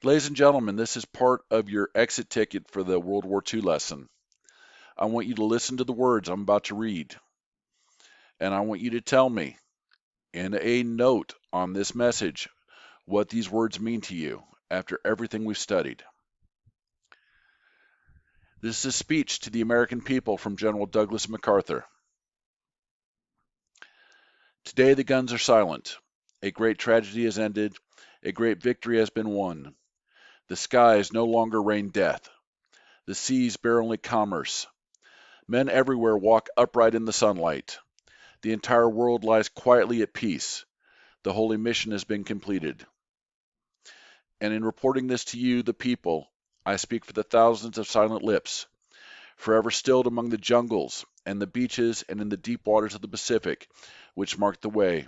Ladies and gentlemen, this is part of your exit ticket for the World War II lesson. I want you to listen to the words I'm about to read, and I want you to tell me in a note on this message what these words mean to you after everything we've studied. This is a speech to the American people from General Douglas MacArthur. Today the guns are silent. A great tragedy has ended. A great victory has been won. The skies no longer rain death. The seas bear only commerce. Men everywhere walk upright in the sunlight. The entire world lies quietly at peace. The holy mission has been completed. And in reporting this to you, the people, I speak for the thousands of silent lips, forever stilled among the jungles and the beaches and in the deep waters of the Pacific, which mark the way.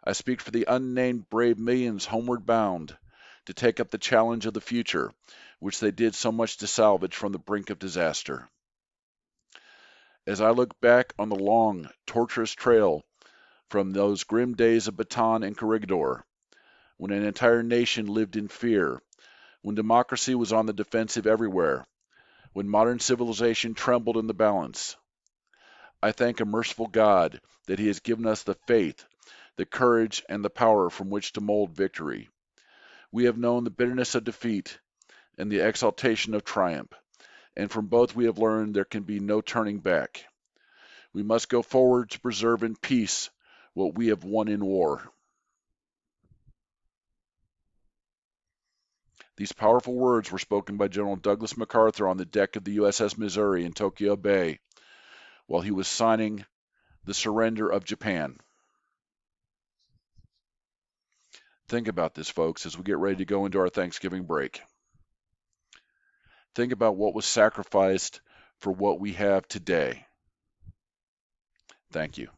I speak for the unnamed brave millions homeward bound to take up the challenge of the future, which they did so much to salvage from the brink of disaster. As I look back on the long, torturous trail from those grim days of Bataan and Corregidor, when an entire nation lived in fear, when democracy was on the defensive everywhere, when modern civilization trembled in the balance, I thank a merciful God that He has given us the faith, the courage, and the power from which to mold victory. We have known the bitterness of defeat and the exaltation of triumph, and from both we have learned there can be no turning back. We must go forward to preserve in peace what we have won in war. These powerful words were spoken by General Douglas MacArthur on the deck of the USS Missouri in Tokyo Bay while he was signing the surrender of Japan. Think about this, folks, as we get ready to go into our Thanksgiving break. Think about what was sacrificed for what we have today. Thank you.